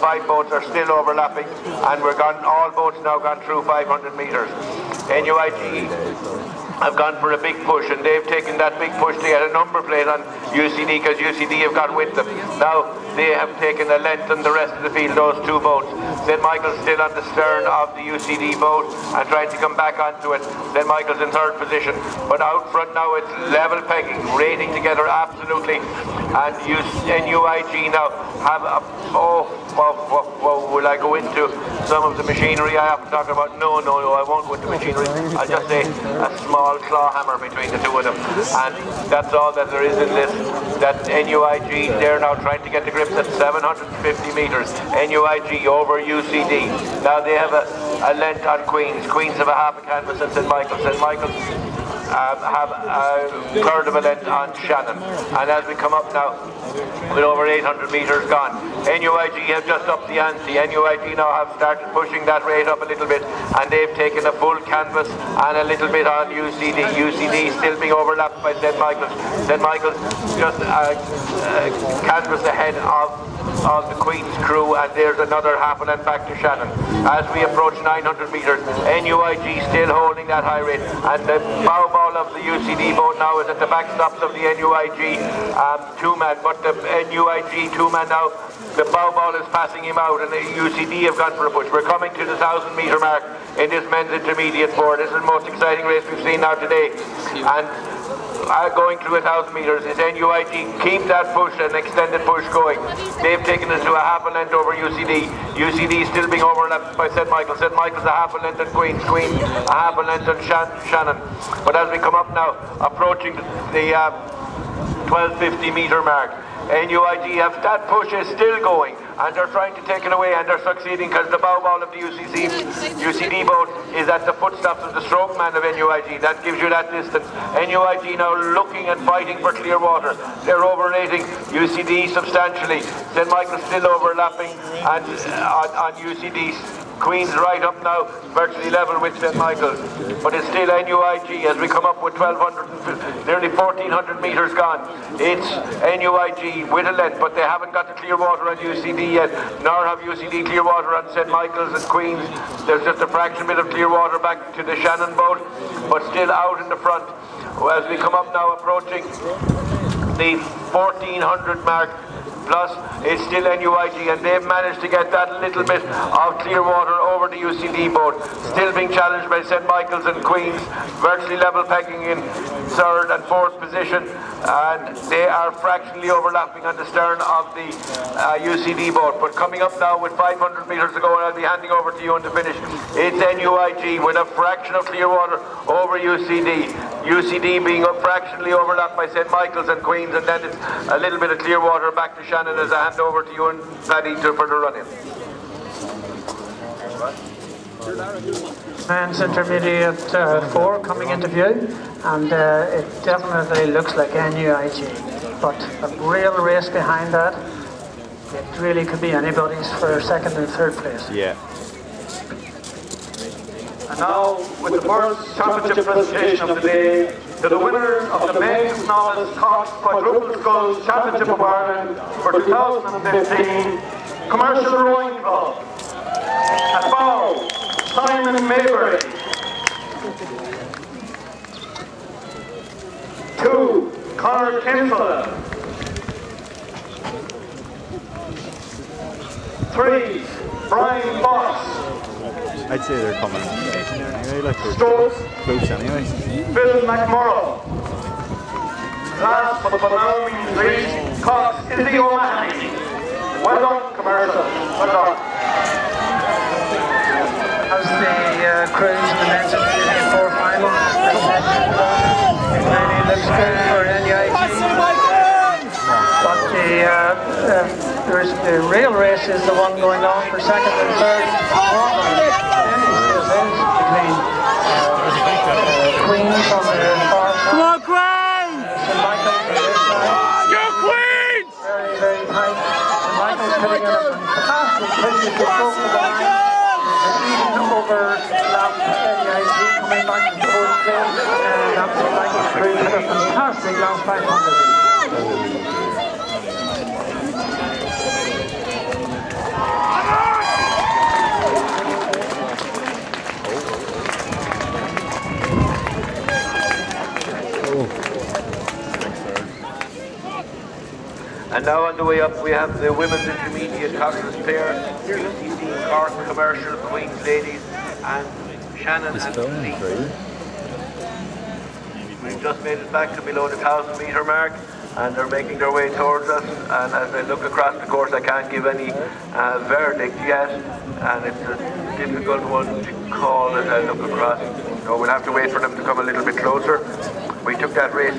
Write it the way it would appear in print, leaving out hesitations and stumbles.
5 boats are still overlapping, and all boats now gone through 500 metres. NUIG have gone for a big push, and they've taken that big push to get a number plate on UCD, because UCD have got with them. Now they have taken a length on the rest of the field, those 2 boats. St. Michael's still on the stern of the UCD boat and trying to come back onto it. St. Michael's in 3rd position, but out front now it's level pegging, raiding together absolutely. And NUIG now have a, will I go into some of the machinery I have to talk about? No, I won't go into machinery. I'll just say a small claw hammer between the 2 of them, and that's all that there is in this. That NUIG, they're now trying to get the grips at 750 metres. NUIG over UCD. Now they have a length on Queens. Queens have a half a canvas at St. Michael's. St. Michael's have a 1/3 of a length on Shannon. And as we come up now, with over 800 metres gone, NUIG have just upped the ante. NUIG now have started pushing that rate up a little bit, and they've taken a full canvas and a little bit on UCD. UCD still being overlapped by St. Michael's. St. Michael's just canvas ahead of the Queen's crew, and there's another half a length back to Shannon. As we approach 900 metres, NUIG still holding that high rate, and the bow ball of the UCD boat now is at the backstops of the NUIG 2-man, but the NUIG 2-man now, the bow ball is passing him out, and the UCD have gone for a push. We're coming to the 1,000 metre mark in this men's intermediate board. This is the most exciting race we've seen now today, and going through 1,000 metres is NUIG. Keep that push, an extended push going. They've taken it to a half a length over UCD. UCD still being overlapped by St. Michael's. St. Michael's a half a length on Queens. Queens a half a length on Shannon. But as we come up now, approaching the 1,250 metre mark, NUIG have that push is still going, and they're trying to take it away, and they're succeeding, because the bow ball of the UCD boat is at the footsteps of the stroke man of NUIG. That gives you that distance. NUIG now looking and fighting for clear water. They're overrating UCD substantially. St. Michael's still overlapping, and on UCD. Queen's right up now, virtually level with St. Michael's, but it's still NUIG as we come up with 1,200, nearly 1,400 metres gone. It's NUIG with a length, but they haven't got the clear water on UCD yet, nor have UCD clear water on St. Michael's and Queen's. There's just a fraction bit of clear water back to the Shannon boat, but still out in the front. As we come up now, approaching the 1,400 mark, plus it's still NUIG, and they've managed to get that little bit of clear water over the UCD boat. Still being challenged by St. Michael's and Queen's, virtually level pegging in 3rd and 4th position, and they are fractionally overlapping on the stern of the UCD boat. But coming up now with 500 metres to go, and I'll be handing over to you on the finish. It's NUIG with a fraction of clear water over UCD. UCD being fractionally overlapped by St. Michael's and Queen's, and then it's a little bit of clear water back to Shannon as I hand over to you and Paddy for the run-in. Men's intermediate 4 coming into view, and it definitely looks like NUIG, but a real race behind that. It really could be anybody's for 2nd and 3rd place. Yeah. And now, with the first championship presentation of the day, to the winners of the Men's Novice Cox Quadruple Sculls Championship of Ireland for 2015, Commercial Rowing Club. At bow, Simon Maybury. 2, Conor Kinsella. 3, Brian Fox. I'd say they're coming anyway, like they're close anyway. Phil McMurrow. Last but by no means least, Cox Izzy O'Mahony. Well done, Commercial. Well done. As the cruise in the men's intermediate 4 final, it really looks good for NUIG. But the real race is the one going on for 2nd and 3rd. Between Queens on the far side. Come on, Queens! St. Michael's on this side. Go Queens! Very, very tight. St. Michael's putting in a fantastic push to go for the line. Even overlapped NUIG coming back to 4th place. And that's St. Michael's crew had a fantastic last 500. And now on the way up we have the women's intermediate coxswain pair, UCC Cork Commercial Queen's Ladies and Shannon and Lee. We've just made it back to below the 1,000 metre mark and they're making their way towards us, and as I look across the course I can't give any verdict yet, and it's a difficult one to call as I look across. So we'll have to wait for them to come a little bit closer. We took that race